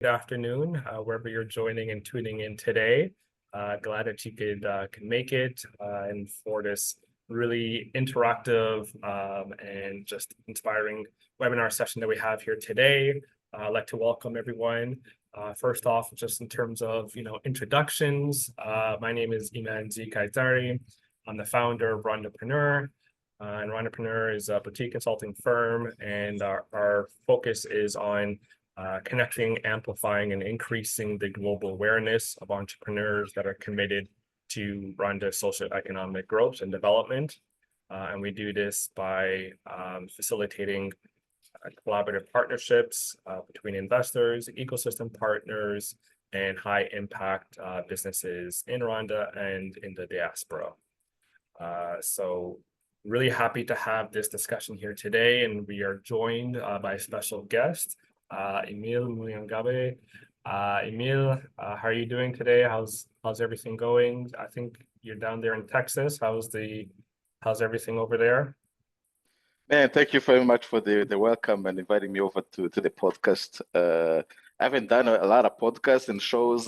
good afternoon, wherever you're joining and tuning in today. Glad that you can make it and for this really interactive and just inspiring webinar session that we have here today. I'd like to welcome everyone. First off, just in terms of introductions, my name is Emile Munyangabe. I'm the founder of Rondapreneur. And Rondapreneur is a boutique consulting firm, and our focus is on connecting, amplifying, and increasing the global awareness of entrepreneurs that are committed to Rwanda's socioeconomic growth and development. And we do this by facilitating collaborative partnerships between investors, ecosystem partners, and high impact businesses in Rwanda and in the diaspora. So really happy to have this discussion here today, and we are joined by a special guest, Emile Munyangabe. Emile, how are you doing today? How's everything going? I think you're down there in Texas. How's everything over there? Man, thank you very much for the welcome and inviting me over to the podcast. I haven't done a lot of podcasts and shows,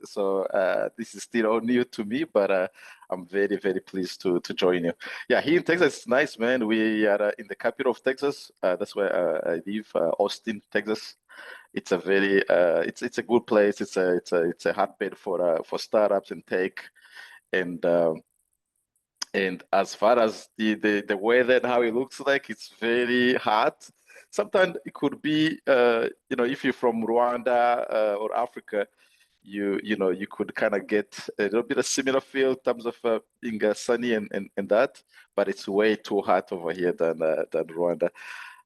so this is still all new to me, but I'm very, very pleased to join you. Yeah, here in Texas, it's nice, man. We are in the capital of Texas. That's where I live, Austin, Texas. It's a very, it's a good place. It's a hotbed for startups and tech, and as far as the weather and how it looks like, it's very hot. Sometimes it could be, if you're from Rwanda or Africa, you could kind of get a little bit of similar feel in terms of being sunny and that, but it's way too hot over here than Rwanda.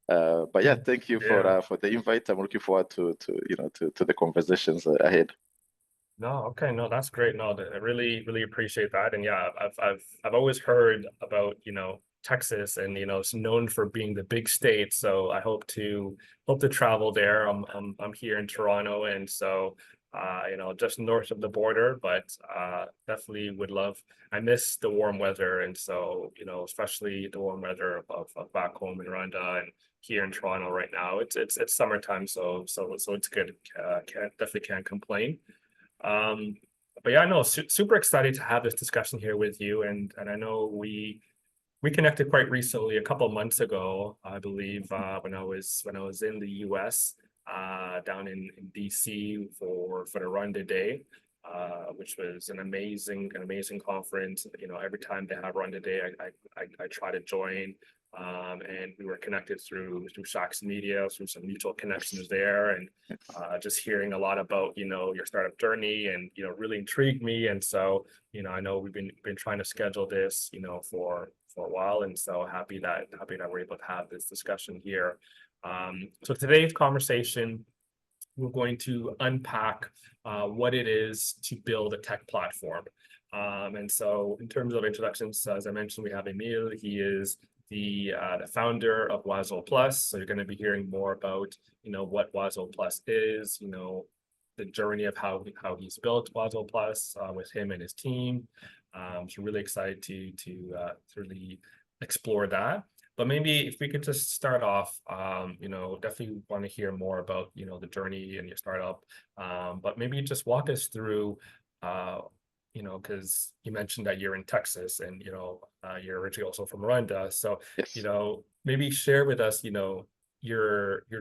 But yeah, thank you for the invite. I'm looking forward to the conversations ahead. No, okay, no, that's great. No, I really appreciate that. And yeah, I've always heard about Texas, and it's known for being the big state. So I hope to travel there. I'm here in Toronto, and so just north of the border, but definitely would love. I miss the warm weather, and so especially the warm weather of back home in Rwanda and here in Toronto right now. It's summertime, so it's good. Definitely can't complain. But yeah, no, super excited to have this discussion here with you, and I know we connected quite recently, a couple of months ago, I believe, when I was in the US, down in DC for the Rwanda Day, which was an amazing conference. Every time they have Rwanda Day, I try to join. And we were connected through Shaq's Media, through some mutual connections there, and just hearing a lot about your startup journey, and really intrigued me. And so I know we've been trying to schedule this for a while, and so happy that we're able to have this discussion here. So today's conversation, we're going to unpack what it is to build a tech platform. And so in terms of introductions, as I mentioned, we have Emile. He is the founder of WazoPlus. So you're going to be hearing more about what WazoPlus is, the journey of how he's built WazoPlus with him and his team. So really excited to really explore that. But maybe if we could just start off, definitely want to hear more about the journey and your startup. But maybe just walk us through, because you mentioned that you're in Texas, and you're originally also from Rwanda. So Yes. Maybe share with us your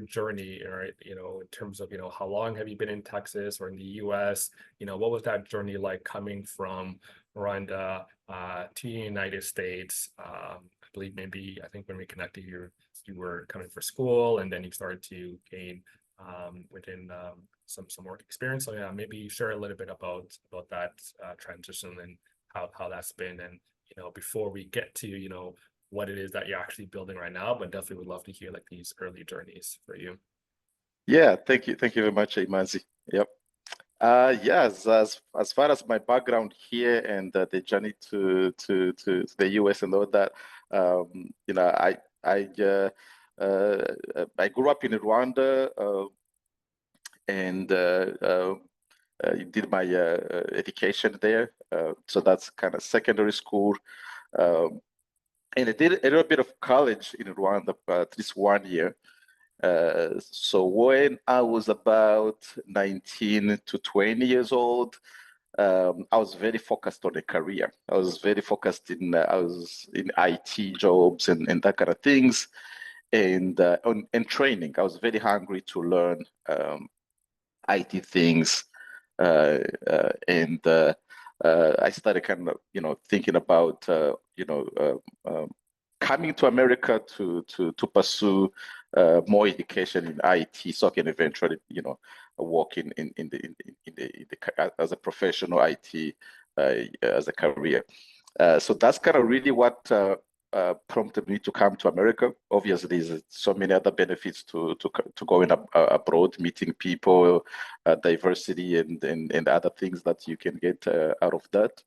journey, right? In terms of how long have you been in Texas or in the US? What was that journey like coming from Rwanda to the United States? I think when we connected, you were coming for school, and then you started to gain within some work experience. So yeah, maybe share a little bit about that transition and how that's been, and before we get to what it is that you're actually building right now. But definitely would love to hear like these early journeys for you. Yeah, thank you very much, Imanzi. Yep. Yes, as far as my background here and the journey to the US and all that, I grew up in Rwanda, and did my education there. So that's kind of secondary school. And I did a little bit of college in Rwanda, at least 1 year. So when I was about 19 to 20 years old, I was very focused on a career. I was very focused I was in IT jobs and that kind of things, and on training. I was very hungry to learn IT things, and I started kind of, thinking about, coming to America to pursue more education in IT, so I can eventually, work as a professional IT as a career. So that's kind of really what prompted me to come to America. Obviously, there's so many other benefits to going abroad, meeting people, diversity, and other things that you can get out of that.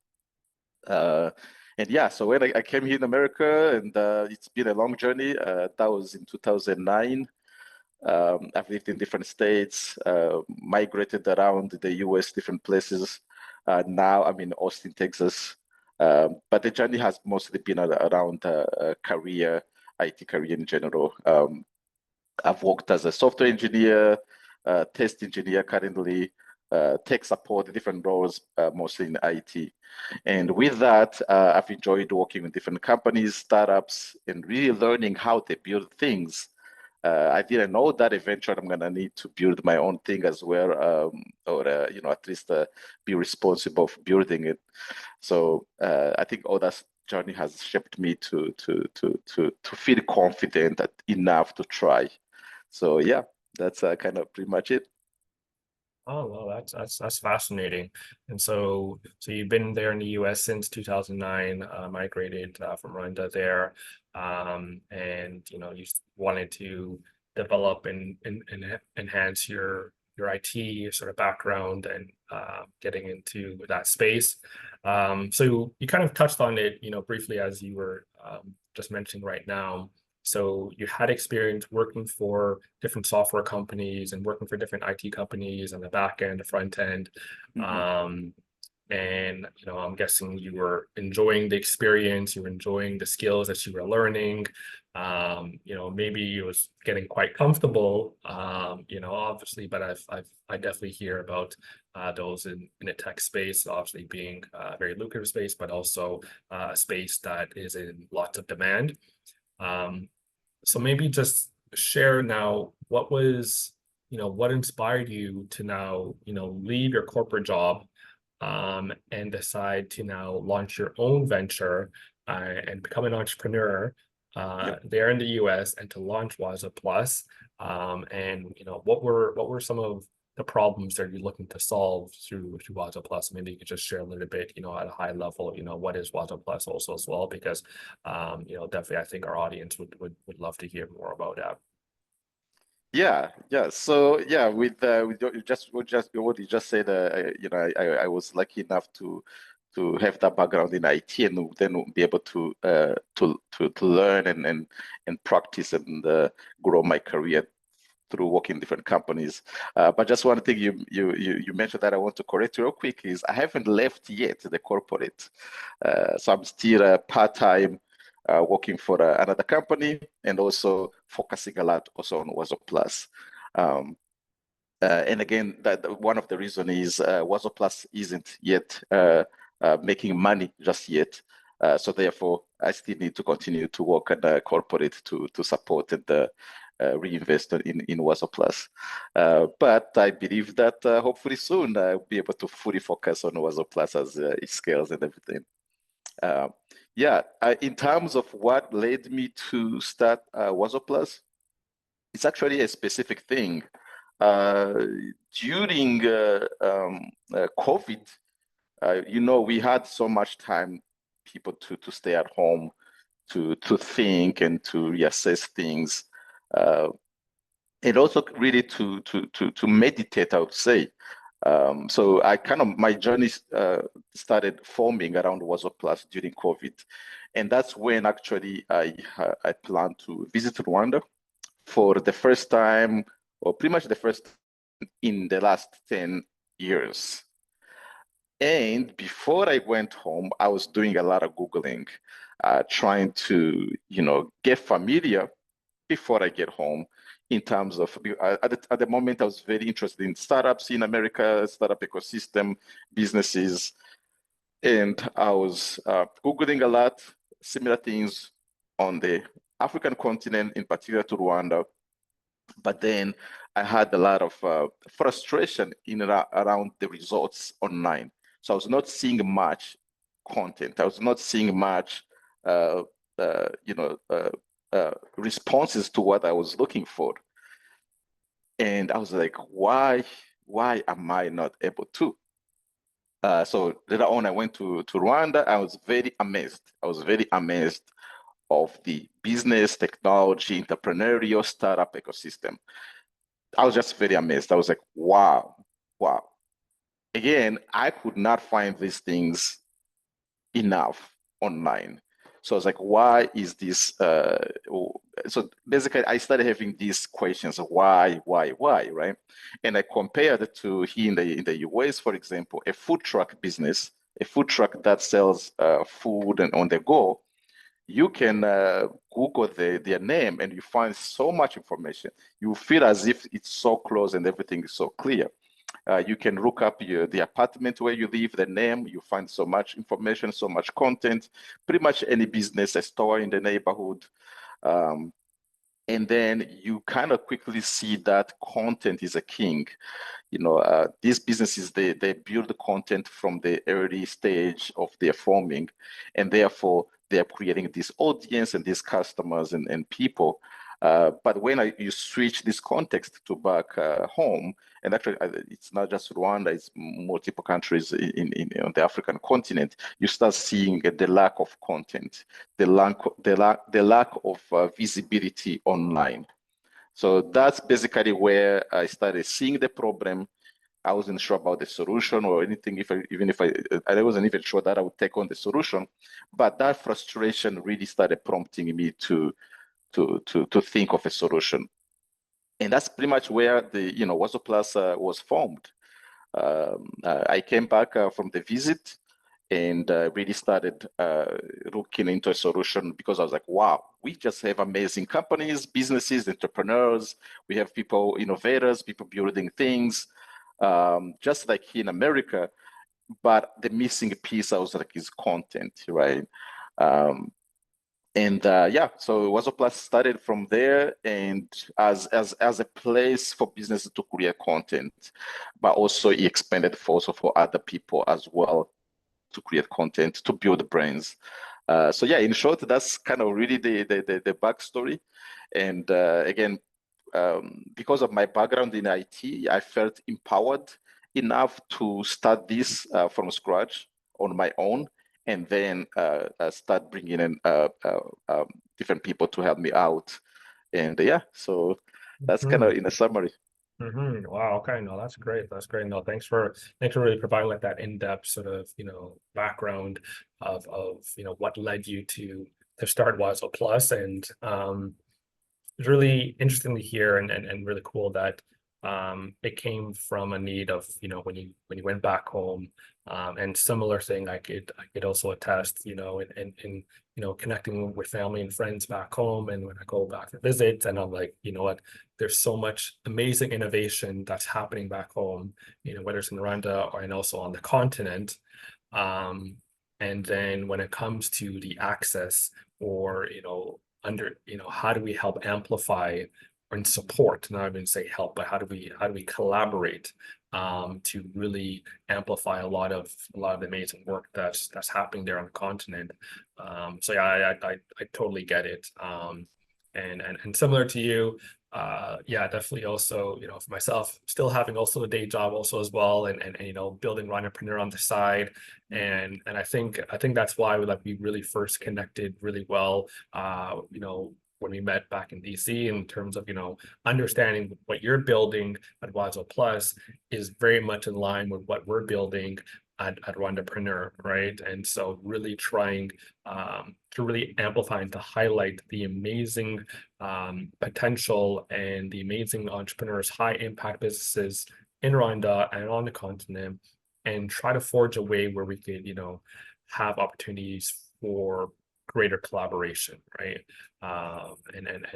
And yeah, so when I came here in America, and it's been a long journey. That was in 2009. I've lived in different states, migrated around the US, different places. Now I'm in Austin, Texas. But the journey has mostly been around career, IT career in general. I've worked as a software engineer, test engineer currently, tech support, different roles, mostly in IT. And with that, I've enjoyed working with different companies, startups, and really learning how they build things. I didn't know that eventually I'm gonna need to build my own thing as well, or at least be responsible for building it. So I think all that journey has shaped me to feel confident enough to try. So yeah, that's kind of pretty much it. Oh, well, that's fascinating. And so you've been there in the US since 2009, migrated from Rwanda there, and you wanted to develop and enhance your IT sort of background and getting into that space. So you kind of touched on it, briefly as you were just mentioning right now. So you had experience working for different software companies and working for different IT companies on the back end, the front end. Mhm. And I'm guessing you were enjoying the experience, you were enjoying the skills that you were learning. Maybe it was getting quite comfortable, obviously, but I definitely hear about those in the tech space, obviously being a very lucrative space, but also a space that is in lots of demand. Um, so maybe just share now what inspired you to now, leave your corporate job and decide to now launch your own venture and become an entrepreneur Yep. there in the US and to launch WazoPlus. And what were some of the problems that you're looking to solve through WazoPlus? Maybe you could just share a little bit, at a high level, what is WazoPlus also as well, because definitely I think our audience would love to hear more about that. Yeah, yeah. So yeah, with what you just said, I was lucky enough to have that background in IT and then be able to learn and practice and grow my career through working in different companies. But just one thing you mentioned that I want to correct real quick is I haven't left yet the corporate. So I'm still part-time working for another company and also focusing a lot also on WazoPlus. Um, and again, that one of the reason is WazoPlus isn't yet making money just yet. So therefore, I still need to continue to work at the corporate to support and reinvest in WazoPlus. But I believe that hopefully soon I'll be able to fully focus on WazoPlus as it scales and everything. Uh, yeah, in terms of what led me to start WazoPlus, it's actually a specific thing. Uh, During COVID, we had so much time, people to stay at home, to think and to reassess things, and also really to meditate, I would say. So my journey started forming around WazoPlus during COVID, and that's when actually I planned to visit Rwanda for the first time, or pretty much the first in the last 10 years. And before I went home, I was doing a lot of Googling, trying to, get familiar before I get home. In terms of at the moment, I was very interested in startups in America, startup ecosystem, businesses, and I was Googling a lot, similar things on the African continent, in particular to Rwanda. But then I had a lot of frustration around the results online. So I was not seeing much content. I was not seeing much, responses to what I was looking for. And I was like, why am I not able to? So later on, I went to Rwanda. I was very amazed. I was very amazed of the business, technology, entrepreneurial startup ecosystem. I was just very amazed. I was like, wow. Again, I could not find these things enough online. So I was like, why is this? So basically, I started having these questions of why, right? And I compared it to here in the US, for example, a food truck business, a food truck that sells food and on the go. You can Google their name and you find so much information. You feel as if it's so close and everything is so clear. You can look up the apartment where you live, the name, you find so much information, so much content, pretty much any business, a store in the neighborhood. And then you kind of quickly see that content is a king. These businesses, they build the content from the early stage of their forming, and therefore they're creating this audience and these customers and people. But when you switch this context to back home, and actually it's not just Rwanda, it's multiple countries on the African continent, you start seeing the lack of content, the lack of visibility online. So that's basically where I started seeing the problem. I wasn't sure about the solution or anything. Even if I wasn't even sure that I would take on the solution, but that frustration really started prompting me to think of a solution, and that's pretty much where the WazoPlus was formed. I came back from the visit and really started looking into a solution because I was like, wow, we just have amazing companies, businesses, entrepreneurs. We have people, innovators, people building things, just like here in America. But the missing piece, I was like, is content, right? So WazoPlus started from there, and as a place for businesses to create content, but also it expanded for other people as well to create content, to build brands. In short, that's kind of really the backstory. And again, because of my background in IT, I felt empowered enough to start this from scratch on my own, and then start bringing in different people to help me out. And so that's kind of in a summary. Wow. Okay. No, that's great. That's great. No, thanks for really providing like that in-depth sort of, background of what led you to start WazoPlus. And it's really interesting to hear and really cool that it came from a need of, when you went back home. And similar thing, I could also attest, in connecting with family and friends back home, and when I go back to visit, and I'm like, you know what, there's so much amazing innovation that's happening back home, whether it's in Rwanda and also on the continent. And then when it comes to the access or, how do we help amplify and support, not even say help, but how do we collaborate to really amplify a lot of the amazing work that's happening there on the continent. I totally get it. And similar to you, definitely also, for myself, still having also a day job also as well, and building Entrepreneur on the side. And I think that's why we really first connected really well, when we met back in DC, in terms of, understanding what you're building at WazoPlus is very much in line with what we're building at Entrepreneur, right? And so really trying to really amplify and to highlight the amazing potential and the amazing entrepreneurs, high impact businesses in Rwanda and on the continent, and try to forge a way where we could, have opportunities for greater collaboration, right? And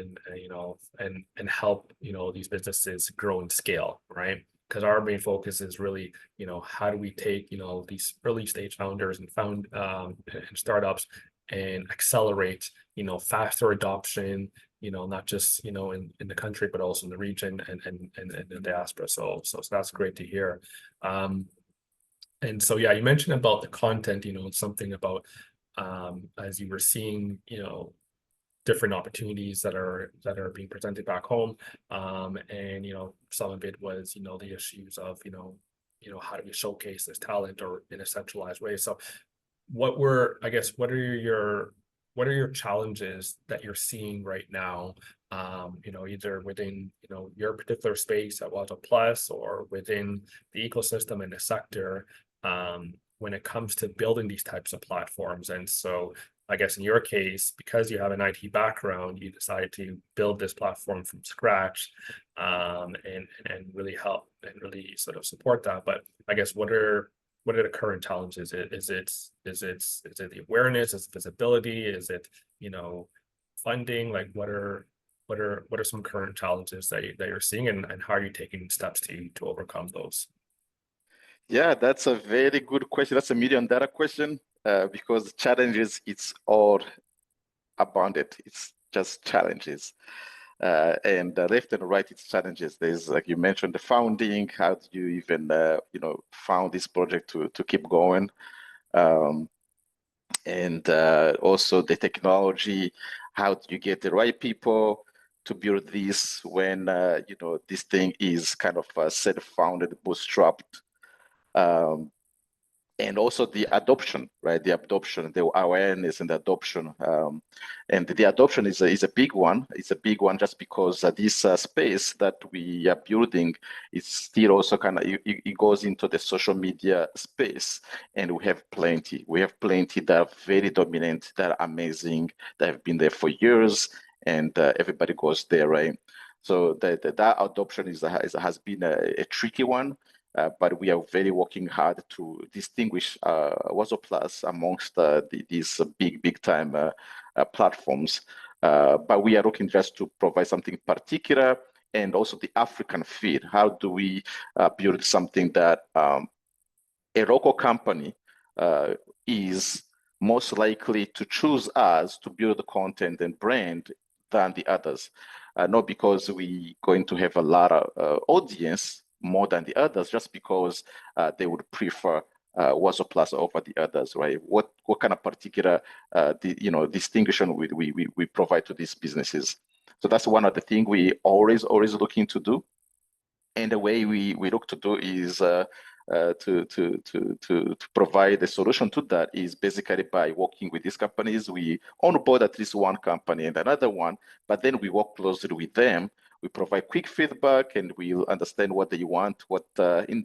you know, and help, you know, these businesses grow and scale, right? Because our main focus is really, you know, how do we take, you know, these early stage founders and and startups and accelerate, you know, faster adoption, you know, not just, you know, in the country, but also in the region and the diaspora. So that's great to hear. And so, yeah, you mentioned about the content, you know, something about as you were seeing, you know, different opportunities that are being presented back home. And, you know, some of it was, you know, the issues of, how do we showcase this talent or in a centralized way. So I guess, what are your challenges that you're seeing right now? Either within, your particular space at WazoPlus or within the ecosystem and the sector, when it comes to building these types of platforms. And so I guess in your case, because you have an IT background, you decided to build this platform from scratch, and really help and really sort of support that. But I guess what are the current challenges? Is it the awareness? Is it visibility? Is it, funding? Like what are some current challenges that you're seeing, and how are you taking steps to overcome those? Yeah, that's a very good question. That's a $1,000,000 question, because challenges, it's all abundant. It's just challenges. And left and right, it's challenges. There's, like you mentioned, the founding. How do you even, found this project to keep going? And also the technology. How do you get the right people to build this when, this thing is kind of self-founded, bootstrapped? And also the adoption, right? The adoption, the awareness and the adoption. And the adoption is a big one. It's a big one just because this space that we are building is still also kind of, it goes into the social media space. And we have plenty. We have plenty that are very dominant, that are amazing, that have been there for years, and everybody goes there, right? So that adoption has been a tricky one. But we are very working hard to distinguish WazoPlus amongst these big time platforms. But we are looking just to provide something particular, and also the African feed. How do we build something that a local company is most likely to choose us to build the content and brand than the others? Not because we going to have a lot of audience more than the others, just because they would prefer WazoPlus over the others, right? What kind of particular distinction we provide to these businesses? So that's one of the things we always looking to do. And the way we look to do is to provide a solution to that is basically by working with these companies. We onboard at least one company and another one, but then we work closely with them. We provide quick feedback, and we'll understand what they want,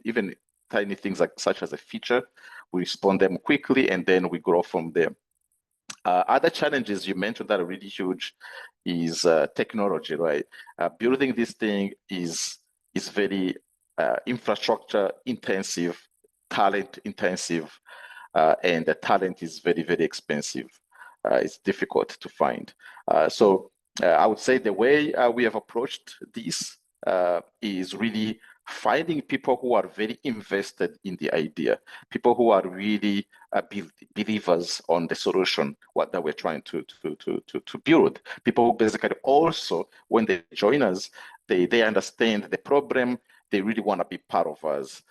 even tiny things like such as a feature. We respond them quickly, and then we grow from there. Other challenges you mentioned that are really huge is technology, right? Building this thing is very infrastructure intensive, talent intensive, and the talent is very expensive. It's difficult to find. So I would say the way we have approached this is really finding people who are very invested in the idea, people who are really believers on the solution, what that we're trying to build. People who basically also, when they join us, they understand the problem. They really want to be part of us.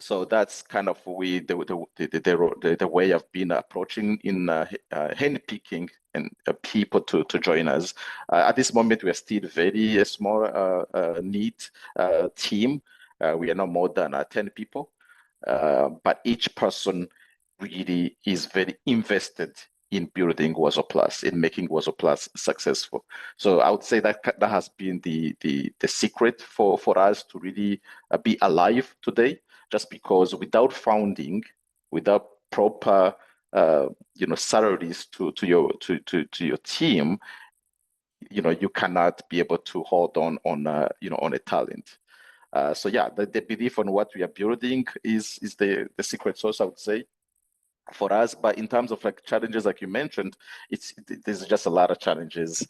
So that's kind of the way I've been approaching in handpicking and people to join us. At this moment, we are still very small, neat team. We are not more than 10 people, but each person really is very invested in building WazoPlus, in making WazoPlus successful. So I would say that has been the secret for us to really be alive today. Just because without founding, without proper salaries to your team, you cannot be able to hold on a talent. So yeah, the belief on what we are building is the secret sauce, I would say. for us. But in terms of like challenges, like you mentioned, there's just a lot of challenges.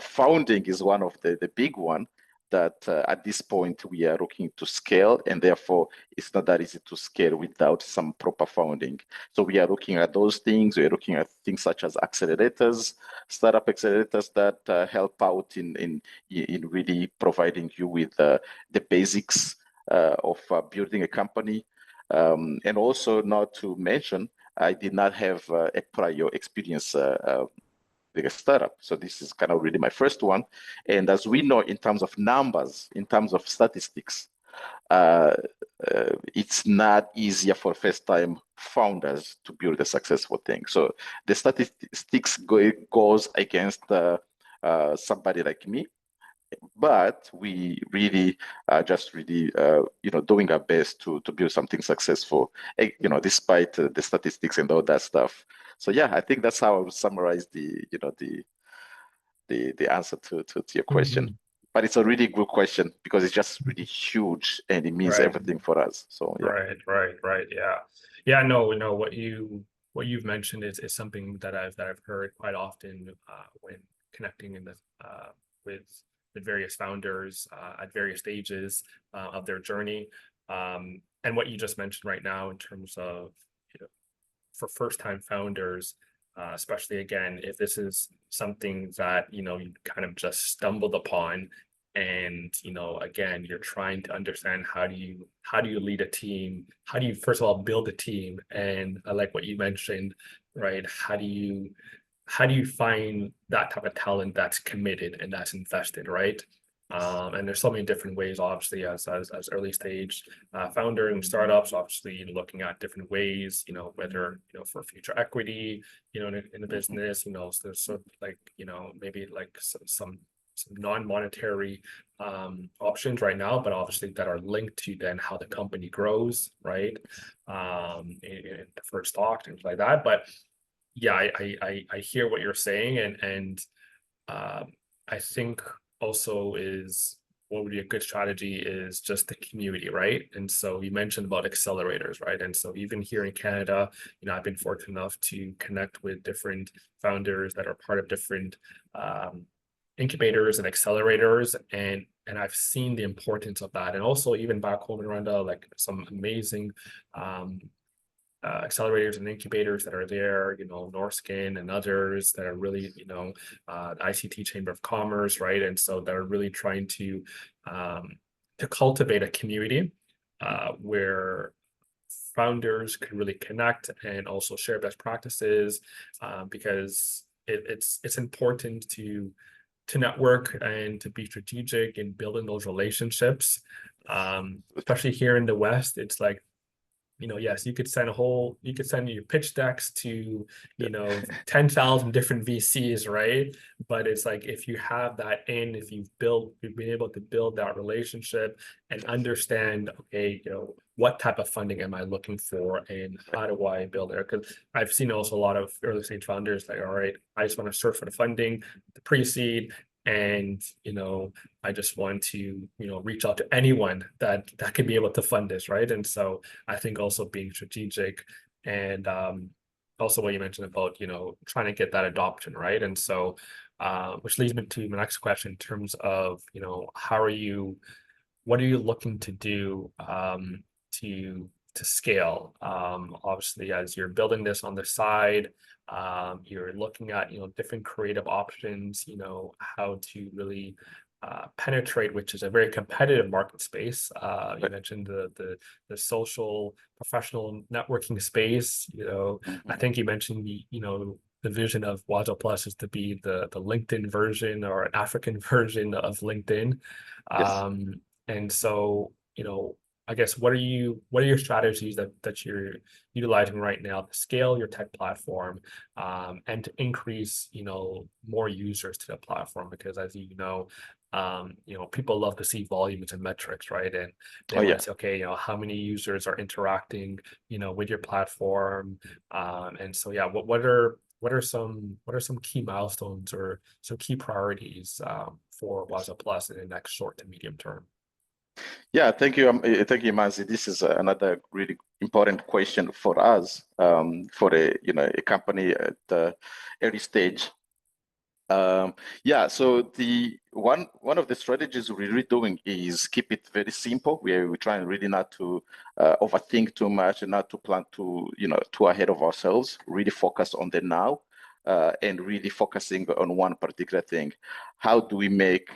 Founding is one of the big one that at this point we are looking to scale, and therefore it's not that easy to scale without some proper founding. So we are looking at those things. We're looking at things such as accelerators, startup accelerators that help out in really providing you with the basics of building a company. And also, not to mention, I did not have a prior experience with a startup. So this is kind of really my first one. And as we know, in terms of numbers, in terms of statistics, uh, it's not easier for first-time founders to build a successful thing. So the statistics goes against somebody like me, but we really just really doing our best to build something successful, despite the statistics and all that stuff. So yeah, I think that's how I would summarize the answer to your question. Mhm. But it's a really good question because it's just really huge and it means Right. everything for us. So yeah. Right. Yeah, no, what you've mentioned is something that I've heard quite often when connecting in with the various founders at various stages of their journey. And what you just mentioned right now in terms of, for first-time founders, especially again, if this is something that, you kind of just stumbled upon, and, again, you're trying to understand how do you lead a team? How do you, first of all, build a team? And I like what you mentioned, right? How do you find that type of talent that's committed and that's invested, right? And there's so many different ways, obviously, as early stage founder and startups, obviously, looking at different ways, whether, for future equity, in the business, so there's sort of like, maybe like some non-monetary options right now, but obviously that are linked to then how the company grows, right? In preferred stock, things like that. But yeah, I hear what you're saying, and I think also is what would be a good strategy is just the community, right? And so you mentioned about accelerators, right? And so even here in Canada, I've been fortunate enough to connect with different founders that are part of different incubators and accelerators, and I've seen the importance of that. And also even back home in Rwanda, like some amazing accelerators and incubators that are there, Norskin and others that are really, ICT Chamber of Commerce, right? And so they're really trying to cultivate a community where founders can really connect and also share best practices, because it's important to network and to be strategic in building those relationships. Especially here in the West, it's like, yes, you could send your pitch decks to, 10,000 different VCs, right? But it's like, if you have that if you've been able to build that relationship and understand, okay, what type of funding am I looking for and how do I build it? Because I've seen also a lot of early stage founders like, all right, I just want to search for the funding, the pre-seed, and I just want to reach out to anyone that could be able to fund this, right? And so I think also being strategic, and also what you mentioned about trying to get that adoption, right? And so which leads me to my next question in terms of what are you looking to do to scale? Obviously, as you're building this on the side, you're looking at different creative options, how to really penetrate, which is a very competitive market space. You mentioned the social professional networking space. I think you mentioned the vision of WazoPlus is to be the LinkedIn version or an African version of LinkedIn. Yes. And so, I guess what are your strategies that you're utilizing right now to scale your tech platform, and to increase, more users to the platform? Because as people love to see volumes and metrics, right? And they Oh want yeah. to say, okay, how many users are interacting, with your platform? And so, yeah, what are some key milestones or some key priorities for WazoPlus in the next short to medium term? Yeah, thank you, Manzi. This is another really important question for us, for a company at the early stage. Yeah, so the one of the strategies we're really doing is keep it very simple. We're trying really not to overthink too much and not to plan too ahead of ourselves. Really focus on the now, and really focusing on one particular thing. How do we make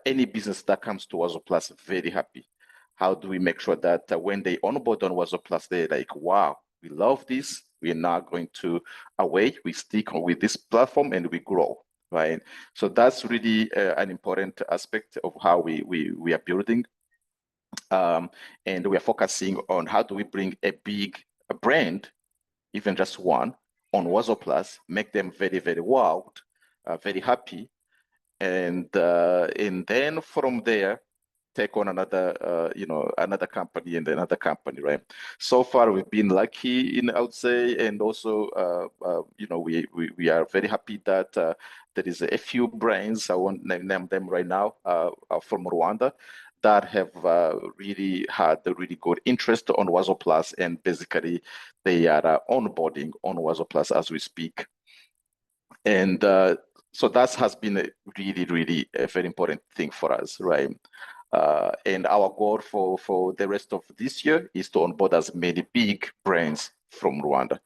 any business that comes to WazoPlus very happy? How do we make sure that when they onboard on WazoPlus, they're like, wow, we love this. We're not going to away. We stick with this platform and we grow, right? So that's really an important aspect of how we are building. And we are focusing on how do we bring a big brand, even just one, on WazoPlus, make them very, very wowed, very happy, and then from there take on another company and another company, right? So far we've been lucky, I would say, and also we are very happy that there is a few brands, I won't name them right now, from Rwanda, that have really had a really good interest on WazoPlus, and basically they are onboarding on WazoPlus as we speak. And so that has been a really, really a very important thing for us, right? And our goal for the rest of this year is to onboard as many big brands from Rwanda.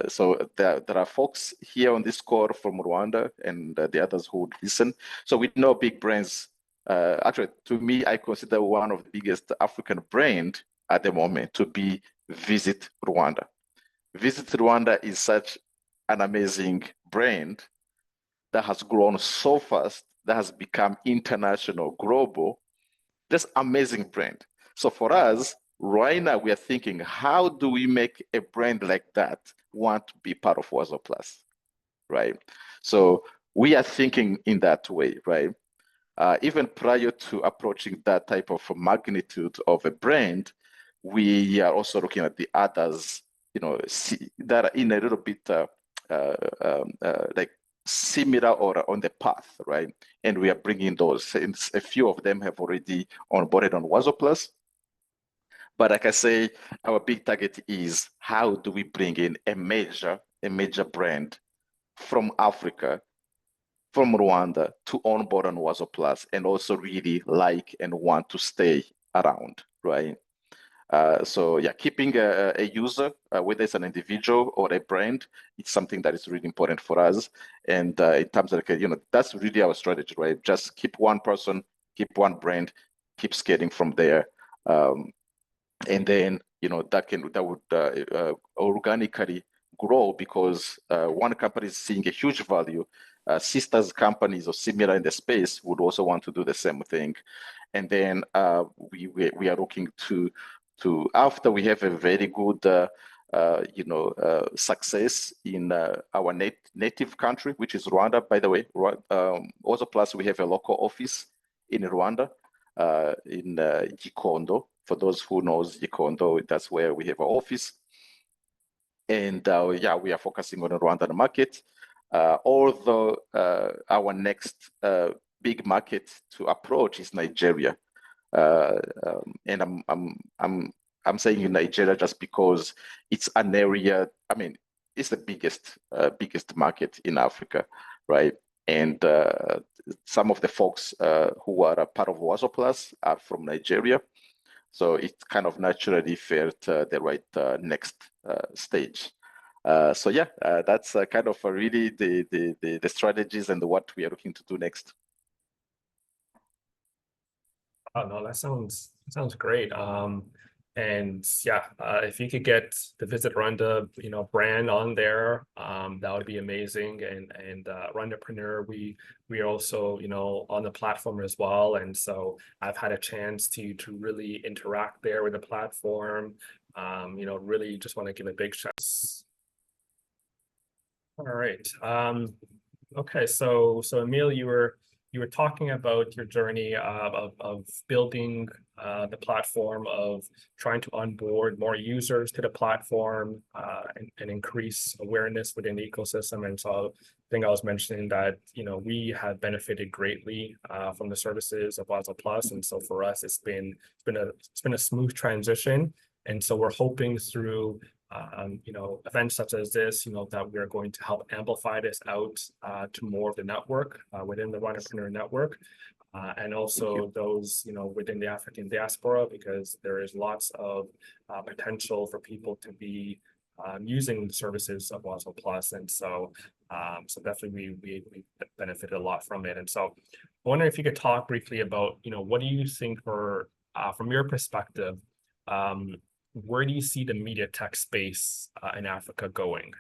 So there are folks here on this call from Rwanda, and the others who would listen. So we know big brands. Actually, to me, I consider one of the biggest African brand at the moment to be Visit Rwanda. Visit Rwanda is such an amazing brand that has grown so fast, that has become international, global, just amazing brand. So for us, right now, we are thinking, how do we make a brand like that want to be part of WazoPlus, right? So we are thinking in that way, right? Even prior to approaching that type of magnitude of a brand, we are also looking at the others, that are in a little bit like similar or on the path, right? And we are bringing those. And a few of them have already onboarded on WazoPlus. But like I say, our big target is how do we bring in a major brand from Africa, from Rwanda, to onboard on WazoPlus and also really like and want to stay around, right? So yeah, keeping a user, whether it's an individual or a brand, it's something that is really important for us. And in terms of, that's really our strategy, right? Just keep one person, keep one brand, keep scaling from there. And then, that would organically grow, because one company is seeing a huge value. Sisters companies or similar in the space would also want to do the same thing. And then we are looking to after we have a very good success in our native country, which is Rwanda, by the way. Also, plus we have a local office in Rwanda, in Gikondo. For those who knows Gikondo, that's where we have our office. And yeah, we are focusing on the Rwandan market. Although our next big market to approach is Nigeria. And I'm saying in Nigeria just because it's an area. I mean, it's the biggest market in Africa, right? And some of the folks who are a part of WazoPlus are from Nigeria, so it kind of naturally felt the right next stage. So yeah, that's kind of really the strategies and what we are looking to do next. Oh no, that sounds great. And yeah, if you could get the Visit Rwanda, brand on there, that would be amazing. And Rwandapreneur, we are also, on the platform as well. And so I've had a chance to really interact there with the platform. Really just want to give a big shout. All right. Okay, so Emile, you were talking about your journey of building the platform, of trying to onboard more users to the platform, and increase awareness within the ecosystem. And so think I was mentioning that, we have benefited greatly from the services of WazoPlus. And so for us, it's been a smooth transition. And so we're hoping through events such as this, that we're going to help amplify this out to more of the network within the Entrepreneur Network. And also those, within the African diaspora, because there is lots of potential for people to be using the services of WazoPlus. And so definitely we benefited a lot from it. And so I wonder if you could talk briefly about, what do you think from your perspective, where do you see the media tech space in Africa going?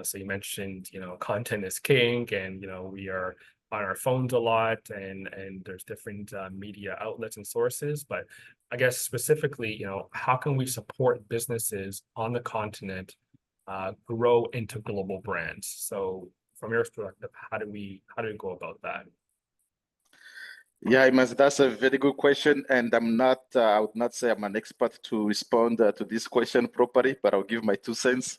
So you mentioned, content is king, and, we are on our phones a lot, and there's different media outlets and sources. But I guess specifically, how can we support businesses on the continent grow into global brands? So from your perspective, how do we go about that? Yeah, that's a very good question, and I would not say I'm an expert to respond to this question properly, but I'll give my 2 cents.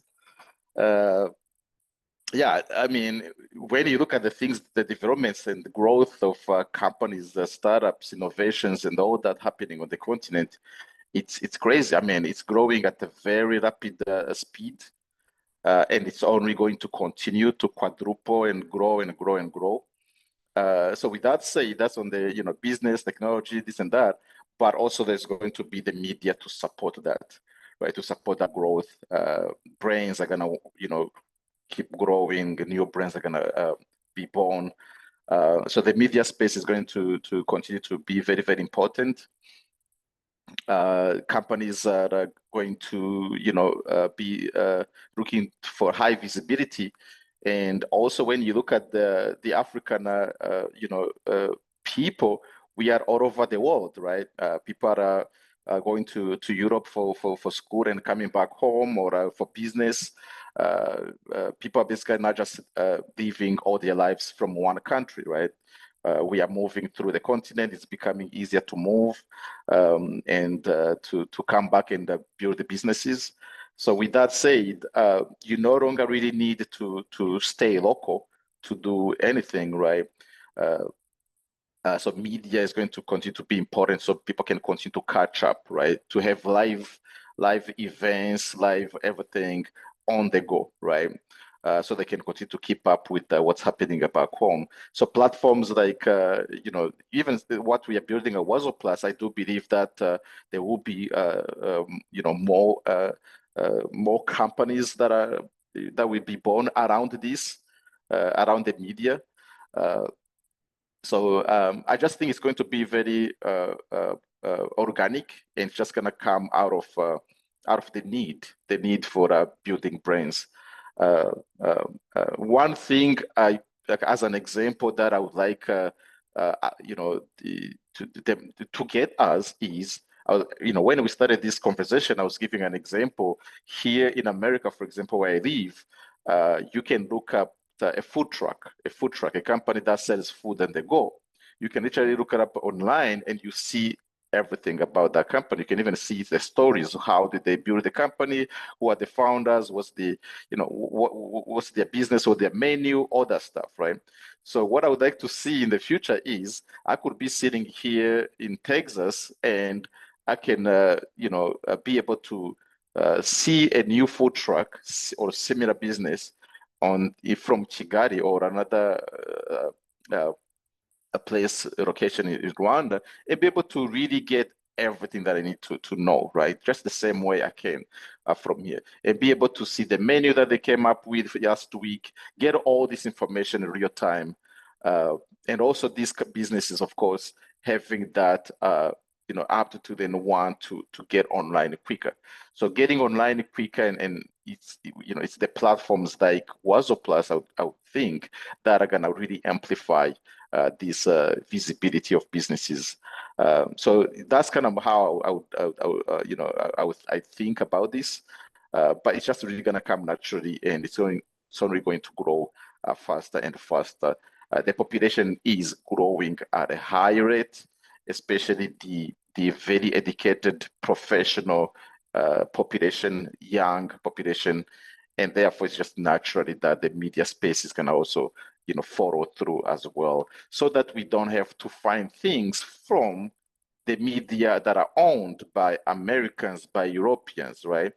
Yeah, I mean, when you look at the developments and the growth of companies, the startups, innovations, and all that happening on the continent, it's crazy. I mean, it's growing at a very rapid speed, and it's only going to continue to quadruple and grow and grow and grow. So with that said, that's on the business, technology, this and that, but also there's going to be the media to support that, right? To support that growth. Brains are gonna keep growing. New brands are gonna be born. So the media space is going to continue to be very, very important. Companies are going to be looking for high visibility. And also, when you look at the African, people, we are all over the world, right? People are going to Europe for school and coming back home, or for business. People are basically not just living all their lives from one country, right? We are moving through the continent. It's becoming easier to move and to come back and build the businesses. So with that said, you no longer really need to stay local to do anything, right? So media is going to continue to be important, so people can continue to catch up, right? To have live events, live everything on the go, right? So they can continue to keep up with what's happening back home. So platforms like, even what we are building at WazoPlus, I do believe that there will be, more companies that will be born around this, around the media. So I just think it's going to be very organic, and it's just going to come out of the need for building brands. One thing as an example that I would like to get us is, when we started this conversation, I was giving an example here in America, for example, where I live. You can look up a food truck, a company that sells food and they go. You can literally look it up online and you see everything about that company. You can even see the stories. How did they build the company? Who are the founders? What's what's their business or their menu? All that stuff, right? So what I would like to see in the future is I could be sitting here in Texas and I can, be able to see a new food truck or similar business from Kigali or another a place, a location in Rwanda, and be able to really get everything that I need to know, right? Just the same way I can from here, and be able to see the menu that they came up with last week, get all this information in real time. And also these businesses, of course, having that aptitude and want to get online quicker. So getting online quicker, and it's the platforms like WazoPlus, I would think, that are gonna really amplify this visibility of businesses. So that's kind of how I think about this. But it's just really gonna come naturally, and it's only going to grow faster and faster. The population is growing at a high rate, especially the very educated professional population, young population, and therefore it's just naturally that the media space is going to also follow through as well, so that we don't have to find things from the media that are owned by Americans, by Europeans, right?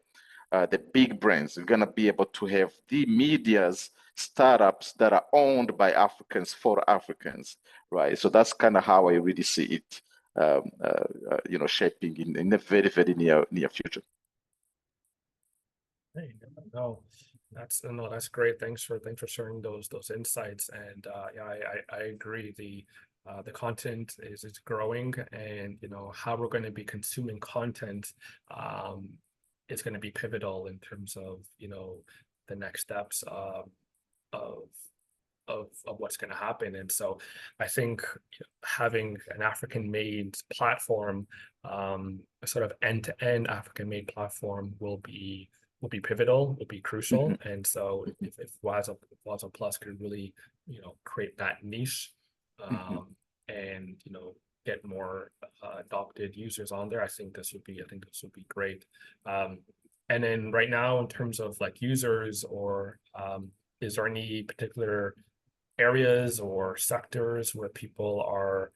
The big brands. We're going to be able to have the media's startups that are owned by Africans for Africans, right? So that's kind of how I really see it, shaping in the very, very near future. Hey, no, that's great. Thanks for sharing those insights. And yeah, I agree. The content is growing, and how we're going to be consuming content is going to be pivotal in terms of the next steps of what's going to happen. And so I think having an African-made platform, a sort of end-to-end African-made platform will be pivotal, will be crucial. And so if WazoPlus could really, create that niche, and get more adopted users on there, I think this would be great. And then right now, in terms of like users, or is there any particular areas or sectors where people are,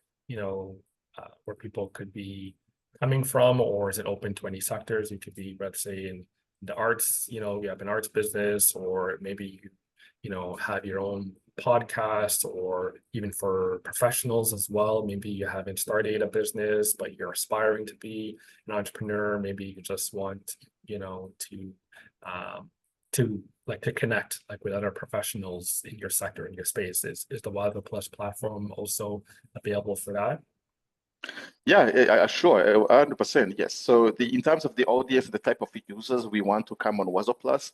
where people could be coming from, or is it open to any sectors? It could be, let's say, in the arts, you have an arts business, or maybe you have your own podcast, or even for professionals as well. Maybe you haven't started a business, but you're aspiring to be an entrepreneur. Maybe you just want, to connect like with other professionals in your sector, in your space. Is the WazoPlus platform also available for that? Yeah, sure, 100%, yes. So in terms of the audience, the type of users we want to come on WazoPlus,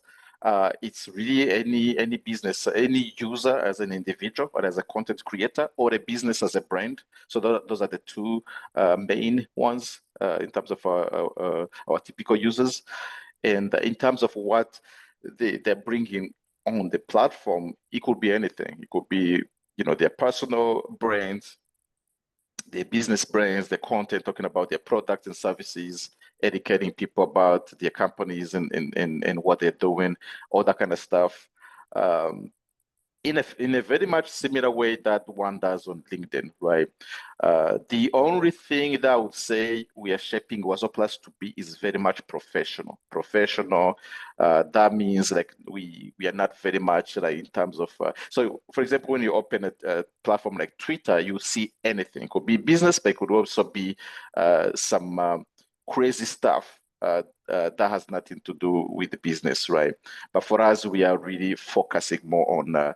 it's really any business, any user as an individual or as a content creator, or a business as a brand. So those are the two main ones in terms of our typical users. And in terms of what they're bringing on the platform, it could be anything. It could be their personal brands, their business brands, their content, talking about their products and services, educating people about their companies and what they're doing, all that kind of stuff. In a very much similar way that one does on LinkedIn, right? The only thing that I would say we are shaping WazoPlus to be is very much professional. That means like we are not very much like in terms of, so for example, when you open a platform like Twitter, you see anything. It could be business, but it could also be some crazy stuff that has nothing to do with the business, right? But for us, we are really focusing more on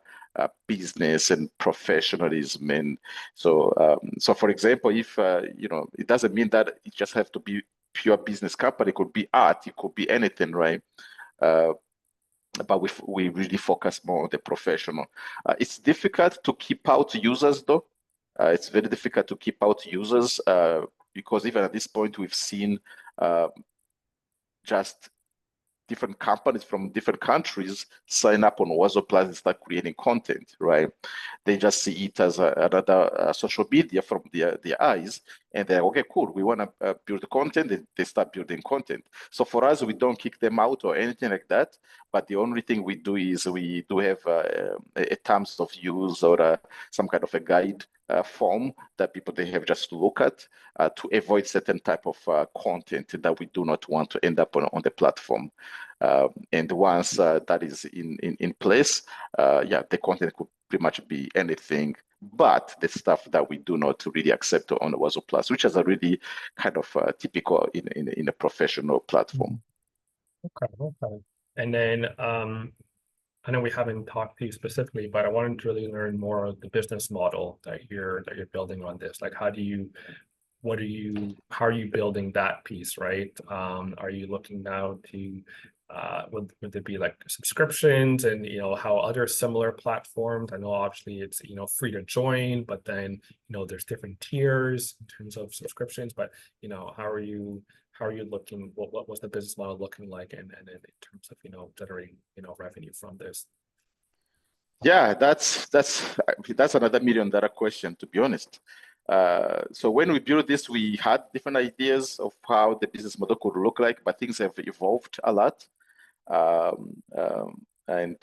business and professionalism. And so, for example, if it doesn't mean that it just have to be pure business company. It could be art. It could be anything, right? But we really focus more on the professional. It's difficult to keep out users, though. It's very difficult to keep out users because even at this point, we've seen just different companies from different countries sign up on WazoPlus and start creating content, right? They just see it as another social media from their eyes, and they're okay, cool. We want to build content, and they start building content. So for us, we don't kick them out or anything like that. But the only thing we do is we do have a terms of use or some kind of a guide form that people they have just to look at to avoid certain type of content that we do not want to end up on the platform. And once that is in place, the content could pretty much be anything, but the stuff that we do not really accept on WazoPlus, which is a really kind of typical in a professional platform. Okay. And then I know we haven't talked to you specifically, but I wanted to really learn more of the business model that you're building on this. Like, how are you building that piece, right? Are you looking now to would there be like subscriptions, and how other similar platforms? I know obviously it's free to join, but then there's different tiers in terms of subscriptions. But how are you looking? What was the business model looking like, and in terms of generating revenue from this? Yeah, that's another $1 million question, to be honest. So when we built this, we had different ideas of how the business model could look like, but things have evolved a lot. And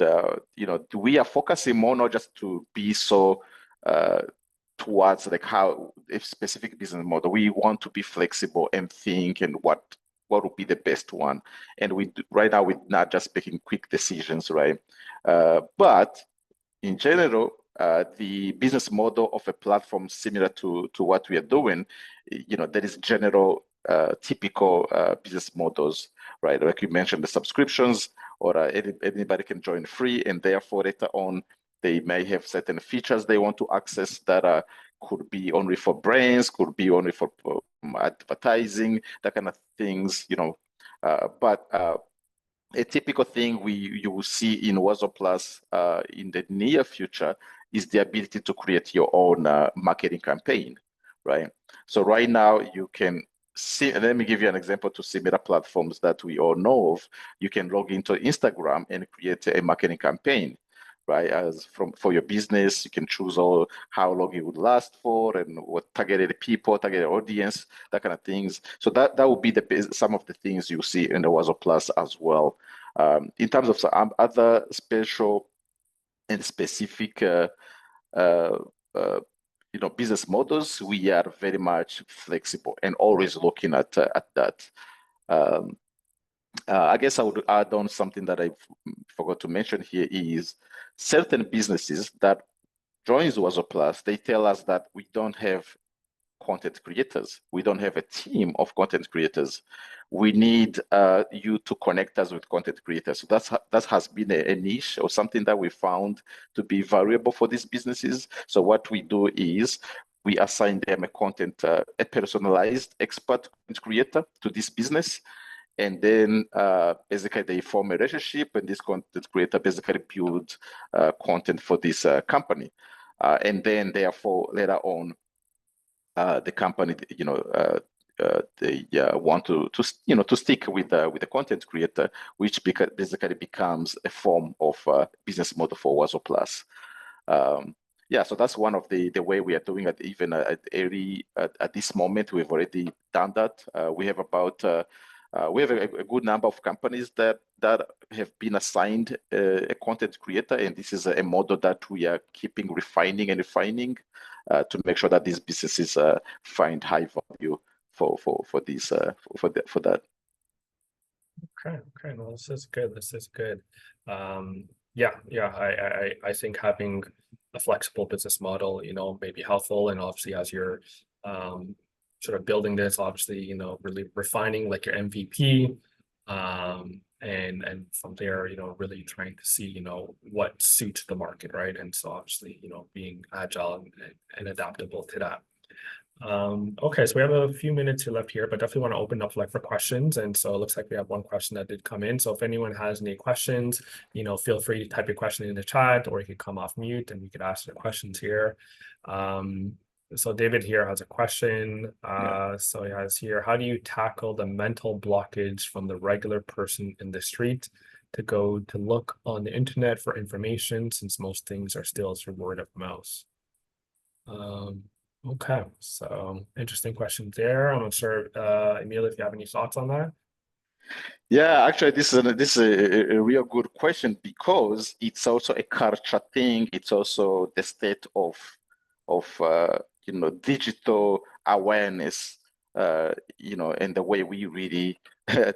we are focusing more not just to be so towards like how a specific business model. We want to be flexible and think and what would be the best one. And right now we're not just making quick decisions, right? But in general, the business model of a platform similar to what we are doing, there is general typical business models, right? Like you mentioned, the subscriptions, or anybody can join free, and therefore later on they may have certain features they want to access that could be only for brands, could be only for advertising, that kind of things, but a typical thing you will see in WazoPlus in the near future is the ability to create your own marketing campaign, right? So right now you can see, let me give you an example to similar platforms that we all know of. You can log into Instagram and create a marketing campaign, right? For your business, you can choose how long it would last for and what targeted people, targeted audience, that kind of things. So that would be some of the things you see in the WazoPlus as well. In terms of some other special and specific business models, we are very much flexible and always looking at that. I guess I would add on something that I forgot to mention here is certain businesses that joins WazoPlus, they tell us that we don't have content creators. We don't have a team of content creators. We need you to connect us with content creators. So that has been a niche or something that we found to be valuable for these businesses. So what we do is we assign them a personalized expert content creator to this business. And then basically they form a relationship, and this content creator basically builds content for this company. And then therefore later on, the company, they want to stick with the content creator, which basically becomes a form of business model for WazoPlus. Yeah, so that's one of the way we are doing it. Even at this moment, we've already done that. We have a good number of companies that have been assigned a content creator, and this is a model that we are keeping refining to make sure that these businesses find high value for that. Okay, no, this is good. I think having a flexible business model, may be helpful, and obviously as you're sort of building this, obviously, really refining like your MVP, and from there, really trying to see, what suits the market, right? And so obviously, being agile and adaptable to that. Okay, so we have a few minutes left here, but definitely want to open up for questions. And so it looks like we have one question that did come in. So if anyone has any questions, feel free to type your question in the chat, or you could come off mute and we could ask the questions here. So David here has a question. So he has here, how do you tackle the mental blockage from the regular person in the street to go to look on the internet for information, since most things are still through word of mouth? Okay, so interesting question there. I'm not sure, Emile, if you have any thoughts on that. Yeah, actually, this is a real good question, because it's also a culture thing. It's also the state of digital awareness, and the way we really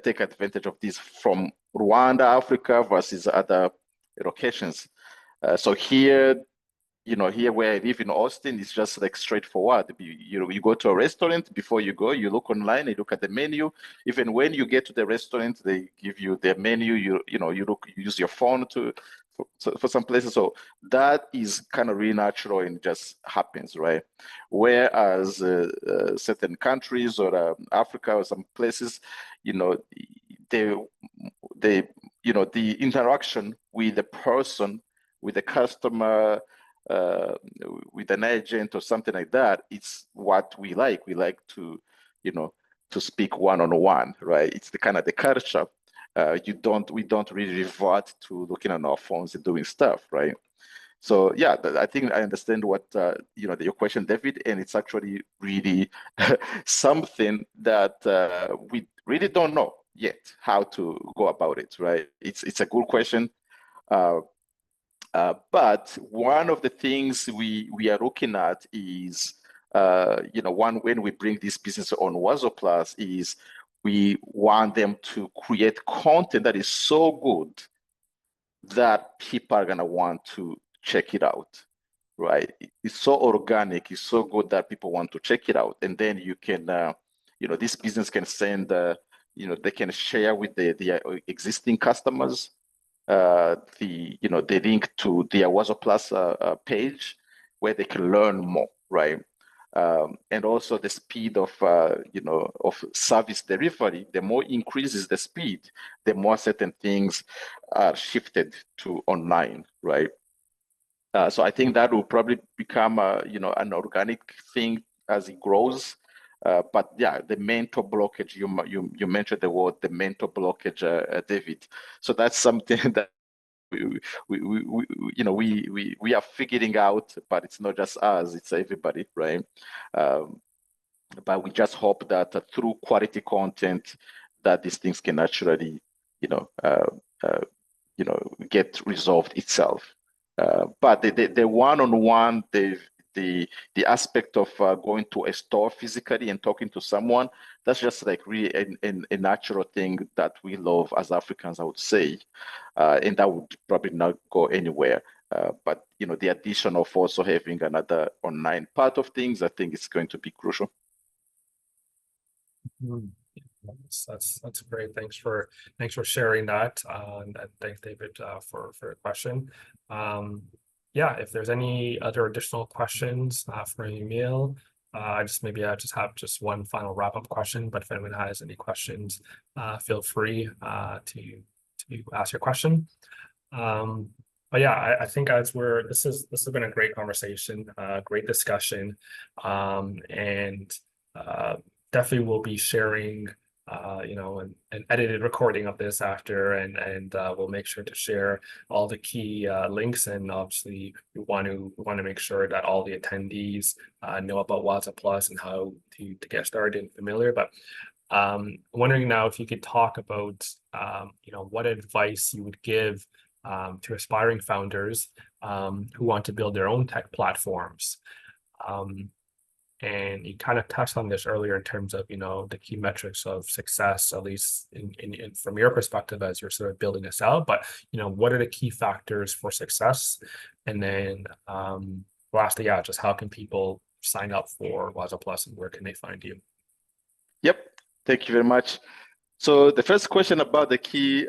take advantage of this from Rwanda, Africa versus other locations. So here where I live in Austin, it's just like straightforward. You go to a restaurant, before you go, you look online, you look at the menu. Even when you get to the restaurant, they give you their menu. You use your phone for some places. So that is kind of really natural and just happens, right? Whereas certain countries or Africa or some places, the interaction with the person, with the customer, with an agent or something like that, it's what we like. We like to speak one-on-one, right? It's the kind of the culture. We don't really revert to looking on our phones and doing stuff, right? So yeah, I think I understand what your question, David, and it's actually really something that we really don't know. yet how to go about it, right? It's a good question. But one of the things we are looking at is, one, when we bring this business on WazoPlus, is we want them to create content that is so good that people are gonna want to check it out, right? It's so organic, it's so good that people want to check it out, and then you can, this business can send, they can share with the existing customers the link to their WazoPlus page where they can learn more, right? And also the speed of of service delivery. The more increases the speed, the more certain things are shifted to online, right? So I think that will probably become an organic thing as it grows. But yeah, the mental blockage, you mentioned the word, the mental blockage, David. So that's something that we are figuring out, but it's not just us, it's everybody, right? But we just hope that through quality content, that these things can naturally, get resolved itself. But the one-on-one, the aspect of going to a store physically and talking to someone, that's just like really a natural thing that we love as Africans, I would say, and that would probably not go anywhere. But the addition of also having another online part of things, I think is going to be crucial. That's great. Thanks for sharing that. And thanks, David, for your question. Yeah, if there's any other additional questions for Emile, I just have one final wrap-up question. But if anyone has any questions, feel free to ask your question. But yeah, I think this has been a great conversation, great discussion, and definitely will be sharing an edited recording of this after, and we'll make sure to share all the key links. And obviously we want to make sure that all the attendees know about WazoPlus and how to get started and familiar. But wondering now if you could talk about what advice you would give to aspiring founders who want to build their own tech platforms. And you kind of touched on this earlier in terms of, the key metrics of success, at least in from your perspective as you're sort of building this out. But, what are the key factors for success? And then lastly, yeah, just how can people sign up for WazoPlus and where can they find you? Yep. Thank you very much. So the first question about the key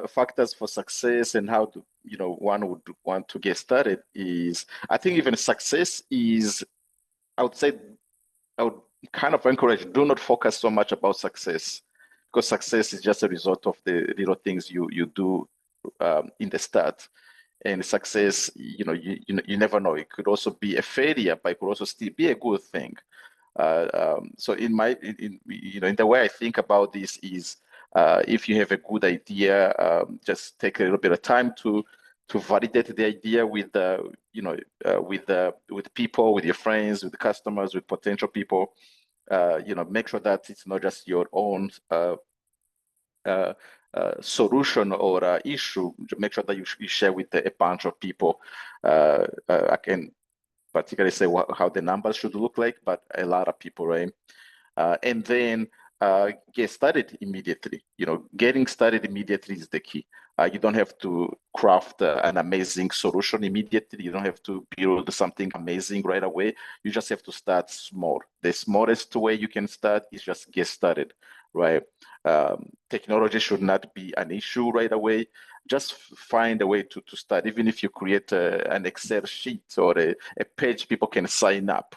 factors for success and how to, one would want to get started is, I think even success is, I would kind of encourage, do not focus so much about success, because success is just a result of the little things you do in the start. And success, you never know. It could also be a failure, but it could also still be a good thing. So in the way I think about this is, if you have a good idea, just take a little bit of time to validate the idea with with people, with your friends, with customers, with potential people. Make sure that it's not just your own solution or issue. Make sure that you share with a bunch of people. I can particularly say how the numbers should look like, but a lot of people, right? And then get started immediately. Getting started immediately is the key. You don't have to craft an amazing solution immediately. You don't have to build something amazing right away. You just have to start small. The smallest way you can start is just get started, right? Technology should not be an issue right away. Just find a way to start. Even if you create an Excel sheet or a page, people can sign up,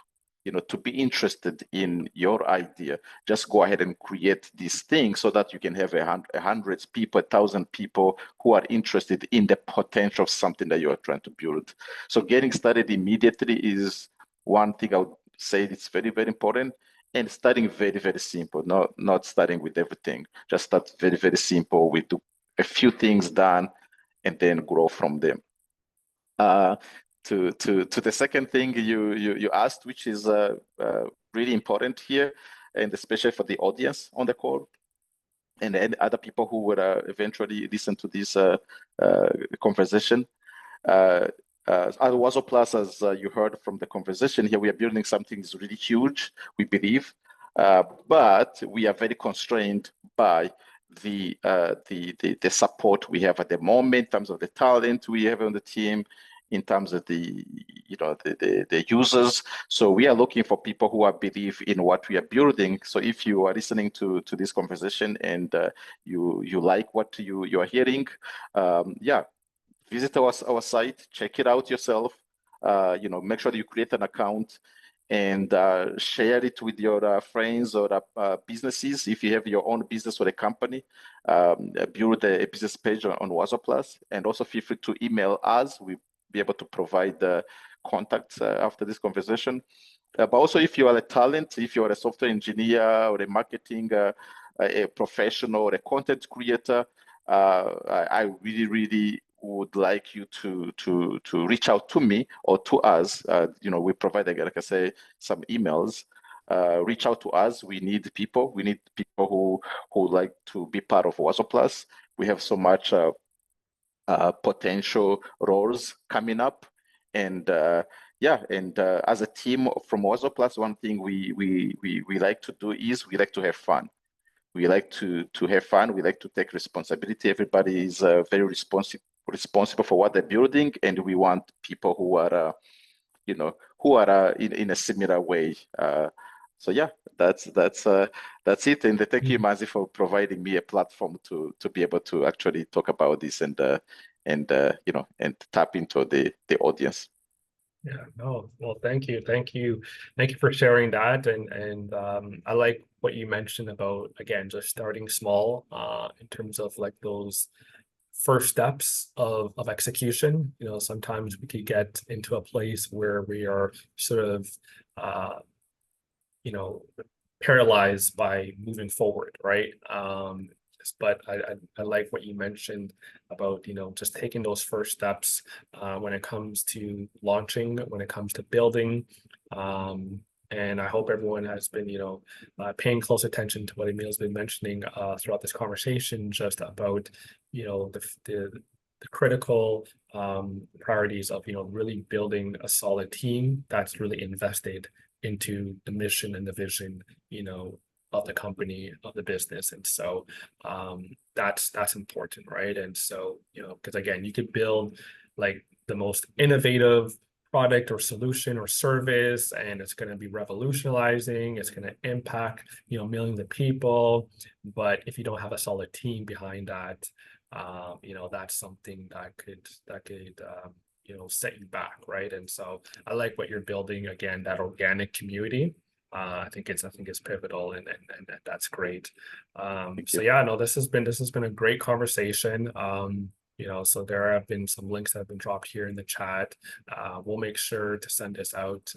to be interested in your idea. Just go ahead and create this thing so that you can have 100 people, 1,000 people who are interested in the potential of something that you are trying to build. So getting started immediately is one thing I would say it's very, very important. And starting very, very simple, not starting with everything. Just start very, very simple with a few things done and then grow from them. To the second thing you asked, which is really important here, and especially for the audience on the call, and other people who would eventually listen to this conversation. At WazoPlus, as you heard from the conversation here, we are building something that's really huge, we believe, but we are very constrained by the support we have at the moment in terms of the talent we have on the team, in terms of the users. So we are looking for people who are believe in what we are building. So if you are listening to this conversation and you like what you are hearing, visit our site, check it out yourself. Make sure that you create an account and share it with your friends or businesses. If you have your own business or a company, build a business page on WazoPlus, and also feel free to email us. We'll be able to provide contacts after this conversation. But also, if you are a talent, if you are a software engineer or a marketing a professional or a content creator, I really, really would like you to reach out to me or to us. We provide, like I say, some emails. Reach out to us. We need people. We need people who like to be part of WazoPlus. We have so much potential roles coming up, and as a team from WazoPlus, one thing we like to do is we like to have fun. We like to have fun. We like to take responsibility. Everybody is very responsible for what they're building, and we want people who are in a similar way. So yeah, that's it. And thank you, Mazi, for providing me a platform to be able to actually talk about this and tap into the audience. Yeah, no, well, thank you for sharing that, and I like what you mentioned about, again, just starting small in terms of like those first steps of execution. Sometimes we could get into a place where we are sort of paralyzed by moving forward, right? But I like what you mentioned about, just taking those first steps when it comes to launching, when it comes to building. And I hope everyone has been, paying close attention to what Emile's been mentioning throughout this conversation, just about, the critical priorities of, really building a solid team that's really invested into the mission and the vision, of the company, of the business. And so that's important, right? And so, because again, you could build like the most innovative product or solution or service, and it's going to be revolutionizing, it's going to impact, millions of people. But if you don't have a solid team behind that, that's something that could set you back, right? And so I like what you're building, again, that organic community. I think it's pivotal, and that's great. So yeah, no, this has been a great conversation. So there have been some links that have been dropped here in the chat. We'll make sure to send this out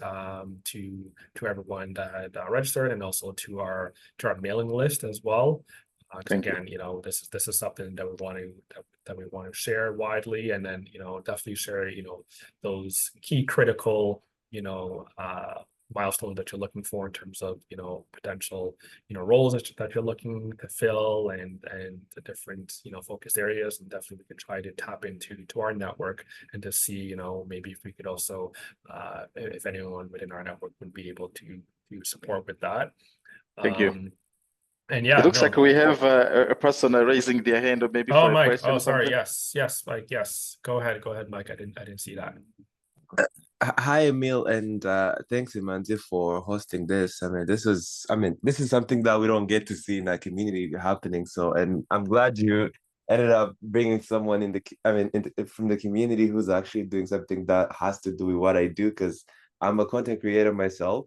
to everyone that registered, and also to our mailing list as well. Again, this is something that we want to share widely, and then definitely share those key critical milestone that you're looking for in terms of potential roles that you're looking to fill, and the different focus areas. And definitely we can try to tap into our network and to see maybe if we could also if anyone within our network would be able to support with that. Thank you. And yeah, it looks like we have a person raising their hand, or maybe for a Mike. question. Oh, sorry. Yes, Mike. Yes, go ahead, Mike. I didn't see that. Hi, Emile, and thanks, Imanzi, for hosting this. This is something that we don't get to see in our community happening. So, and I'm glad you ended up bringing someone from the community who's actually doing something that has to do with what I do, because I'm a content creator myself.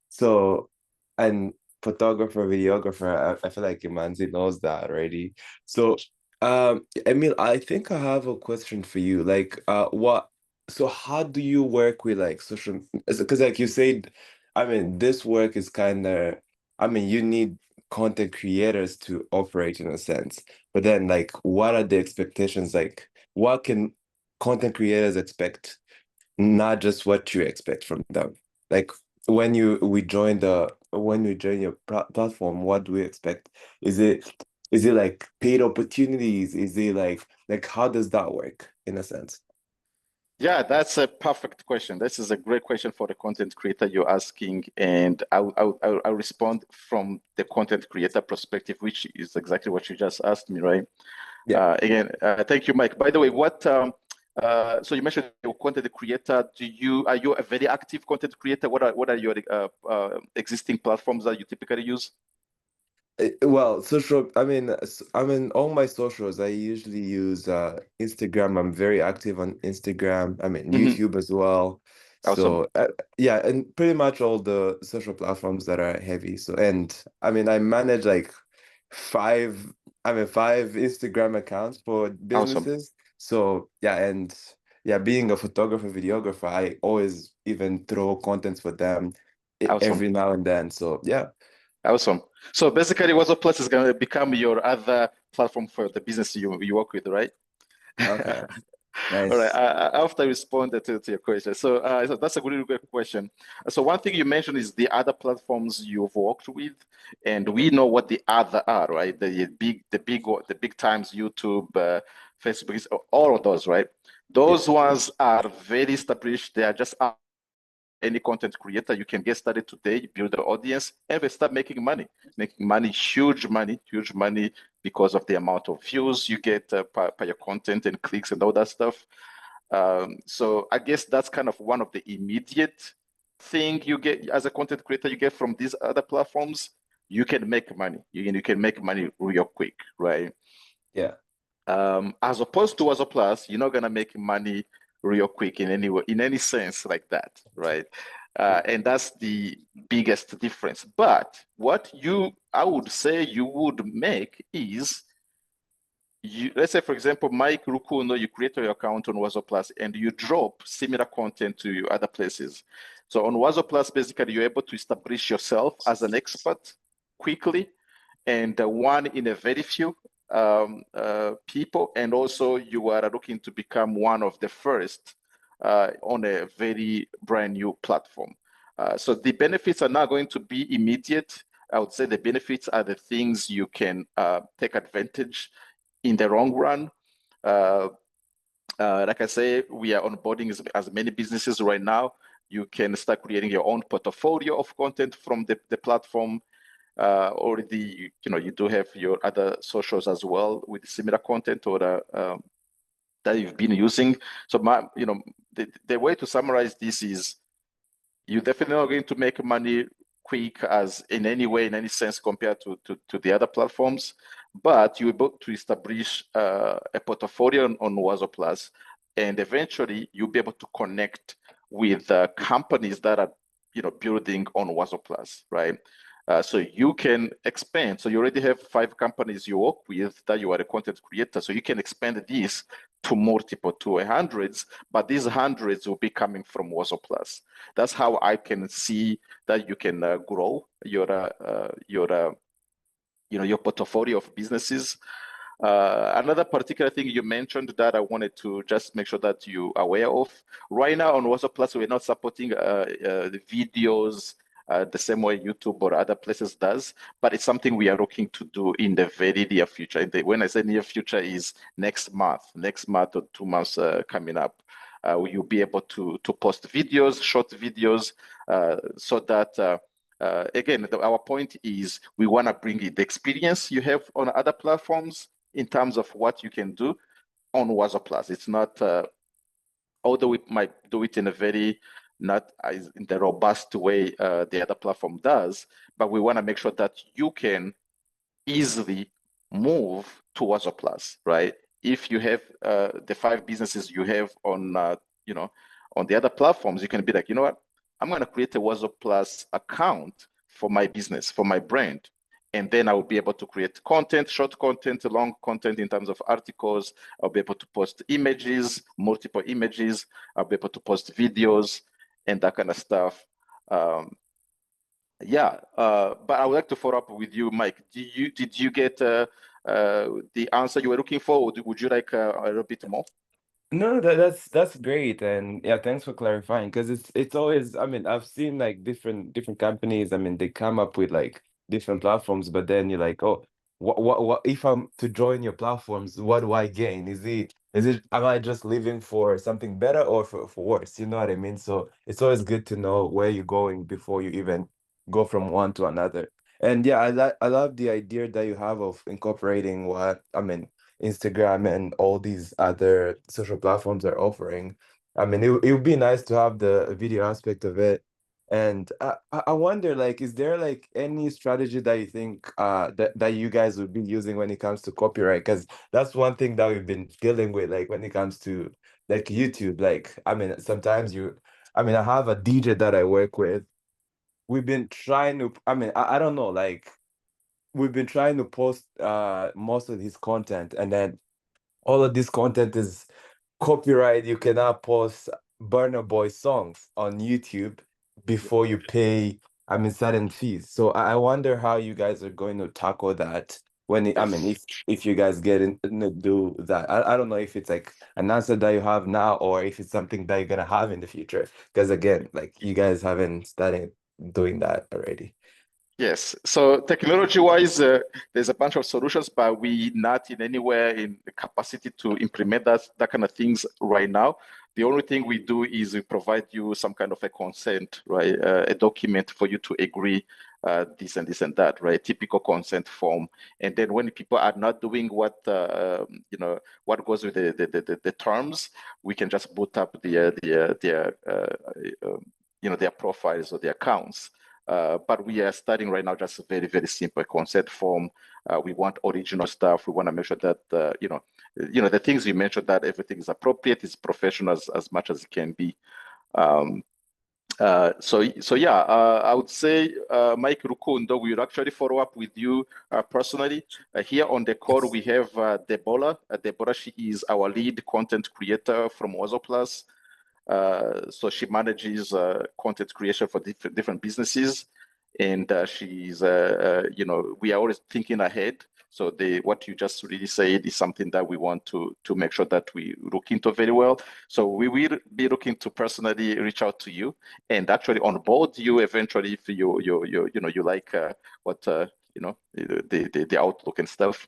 So, and photographer, videographer, I feel like Imanzi knows that already. So, Emile, I think I have a question for you. So how do you work with like social, because like you said, this work is kind of, you need content creators to operate in a sense, but then like, what are the expectations? Like, what can content creators expect? Not just what you expect from them. Like when we join your platform, what do we expect? Is it Is it like paid opportunities? Is it like how does that work in a sense? Yeah, that's a perfect question. This is a great question for the content creator you're asking, and I'll respond from the content creator perspective, which is exactly what you just asked me, right? Yeah. Again, thank you, Mike. By the way, so you mentioned your content creator. Are you a very active content creator? What are your existing platforms that you typically use? Well, I mean, all my socials, I usually use Instagram. I'm very active on Instagram. I mean, Mhm. YouTube as well. Awesome. So, yeah, and pretty much all the social platforms that are heavy. So, and I mean, I manage like five, five Instagram accounts for Awesome. businesses. So, yeah, and yeah, being a photographer, videographer, I always even throw contents for them Awesome. every now and then. So, yeah. Awesome. So basically, WazoPlus is going to become your other platform for the business you work with, right? Okay. All right. Nice. After I responded to your question, so that's a really good question. So one thing you mentioned is the other platforms you've worked with, and we know what the other are, right? The big times YouTube, Facebook, all of those, right? Those ones are very established. They are just any content creator. You can get started today, build the audience, and they start making money, huge money because of the amount of views you get per your content and clicks and all that stuff. So I guess that's kind of one of the immediate thing you get as a content creator you get from these other platforms. You can make money. You can make money real quick, right? Yeah. As opposed to WazoPlus, you're not gonna make money real quick in any way, in any sense like that, right? And that's the biggest difference. But what I would say you would make is let's say, for example, Mike Rukuno, you create your account on WazoPlus and you drop similar content to your other places. So on WazoPlus, basically, you're able to establish yourself as an expert quickly and one in a very few people. And also, you are looking to become one of the first on a very brand new platform. So the benefits are not going to be immediate. I would say the benefits are the things you can take advantage in the long run. Like I say, we are onboarding as many businesses right now. You can start creating your own portfolio of content from the platform. Already, you do have your other socials as well with similar content or that you've been using. So the way to summarize this is you're definitely not going to make money quick as in any way, in any sense compared to the other platforms, but you're able to establish a portfolio on WazoPlus, and eventually you'll be able to connect with companies that are building on WazoPlus, right? So you can expand. So you already have 5 companies you work with that you are a content creator. So you can expand this to multiple, to hundreds, but these hundreds will be coming from WazoPlus. That's how I can see that you can grow your portfolio of businesses. Another particular thing you mentioned that I wanted to just make sure that you are aware of. Right now on WazoPlus, we're not supporting the videos the same way YouTube or other places does, but it's something we are looking to do in the very near future. And when I say near future is next month or 2 months coming up. You'll be able to post videos, short videos, so that again, our point is we want to bring the experience you have on other platforms in terms of what you can do on WazoPlus. It's not, although we might do it in a very not as in the robust way the other platform does, but we want to make sure that you can easily move to WazoPlus, right? If you have the 5 businesses you have on, on the other platforms, you can be like, you know what? I'm going to create a WazoPlus account for my business, for my brand. And then I will be able to create content, short content, long content in terms of articles. I'll be able to post images, multiple images. I'll be able to post videos and that kind of stuff. Yeah, but I would like to follow up with you, Mike. Did you get the answer you were looking for, or would you like a little bit more? No, that's great, and yeah, thanks for clarifying because it's always, I mean, I've seen like different companies. I mean, they come up with like different platforms, but then you're like, oh, what if I'm to join your platforms, what do I gain? Am I just living for something better or for worse? You know what I mean? So it's always good to know where you're going before you even go from one to another. And yeah, I love the idea that you have of incorporating what I mean Instagram and all these other social platforms are offering. I mean, it would be nice to have the video aspect of it. And I wonder, like, is there like any strategy that you think that you guys would be using when it comes to copyright? Because that's one thing that we've been dealing with, like when it comes to like YouTube. Like, I mean, sometimes I mean, I have a DJ that I work with. We've been trying to, I mean, I don't know, like we've been trying to post most of his content, and then all of this content is copyright. You cannot post Burner Boy songs on YouTube before you pay, I mean, certain fees. So I wonder how you guys are going to tackle that I mean, Yes. if you guys get in do that. I don't know if it's like an answer that you have now or if it's something that you're gonna have in the future. Because again, like you guys haven't started doing that already. Yes. So technology-wise, there's a bunch of solutions, but we not in anywhere in the capacity to implement that kind of things right now. The only thing we do is we provide you some kind of a consent, right? A document for you to agree this and this and that, right? Typical consent form. And then when people are not doing what what goes with the terms, we can just boot up their profiles or their accounts. But we are starting right now just a very, very simple consent form. We want original stuff. We want to make sure that the things you mentioned, that everything is appropriate, is professional as much as it can be. So yeah, I would say, Mike Rukundo, we will actually follow up with you personally. Here on the call, we have Deborah. Deborah, she is our lead content creator from WazoPlus. So she manages content creation for different businesses, and she's we are always thinking ahead. So what you just really said is something that we want to make sure that we look into very well. So we will be looking to personally reach out to you and actually onboard you eventually if you like what the outlook and stuff.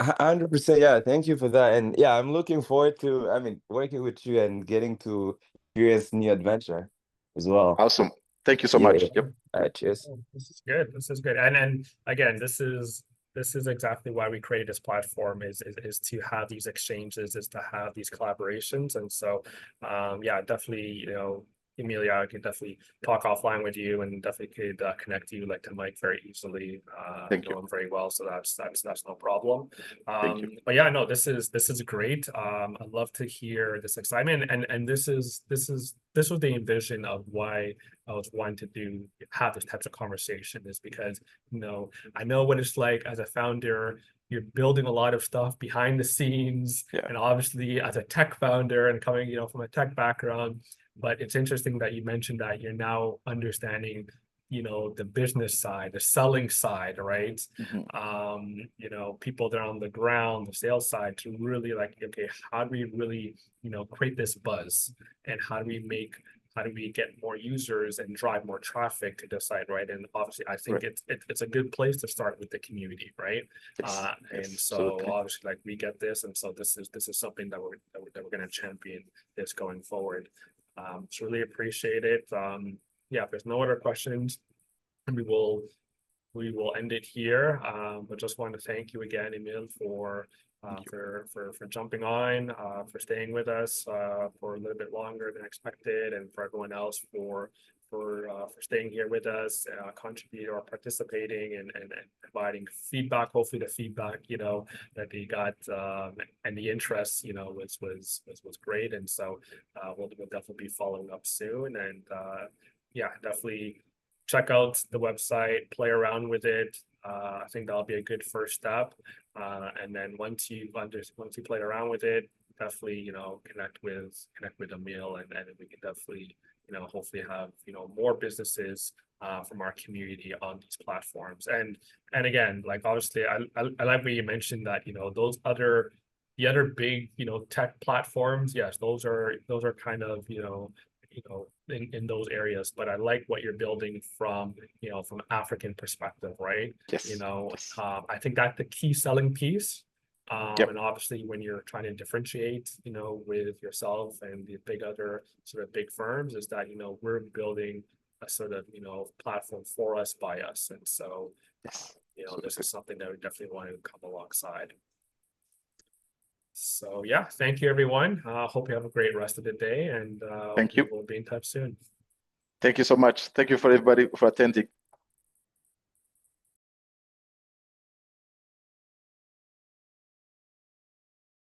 100%, yeah. Thank you for that. And yeah, I'm looking forward to, I mean, working with you and getting to experience new adventure as well. Awesome. Thank you so Yeah. much. Yep. All right, cheers. Oh, this is good. This is good. And again, this is exactly why we created this platform is to have these exchanges, is to have these collaborations. And so yeah, definitely, Emilia, I can definitely talk offline with you and definitely could connect you like to Mike very easily. Thank know you. him very well, so that's no problem. Thank you. But yeah, no, this is great. I'd love to hear this excitement, and this was the envision of why I was wanting to have this types of conversation, is because I know what it's like as a founder. You're building a lot of stuff behind the scenes, Yeah. and obviously as a tech founder and coming from a tech background. But it's interesting that you mentioned that you're now understanding, the business side, the selling side, right? Mm-hmm. People that are on the ground, the sales side, to really like, okay, how do we really, create this buzz, and how do we get more users and drive more traffic to the site, right? And obviously, I think it's a good place to start with the community, right? Yes. And Yes, so absolutely. obviously, like we get this, and so this is something that we're going to champion this going forward. So really appreciate it. Yeah, if there's no other questions, we will end it here. But just want to thank you again, Emile, for jumping on, for staying with us for a little bit longer than expected, and for everyone else for staying here with us, contributing or participating and providing feedback. Hopefully, the feedback that they got and the interest was great, and so we'll definitely be following up soon. And yeah, definitely check out the website, play around with it. I think that'll be a good first step. And then once you play around with it, definitely connect with Emile, and we can definitely hopefully have more businesses from our community on these platforms. And again, like obviously, I like what you mentioned that the other big tech platforms. Yes, those are kind of in those areas, but I like what you're building from, from African perspective, right? Yes. Yes. I think that's the key selling piece. Yep. And obviously when you're trying to differentiate, with yourself and the big firms is that, we're building a sort of, platform for us, by us. And so, Yes. this is something that we definitely want to come alongside. So yeah, thank you everyone. Hope you have a great rest of the day, and thank you. We'll be in touch soon. Thank you so much. Thank you for everybody for attending.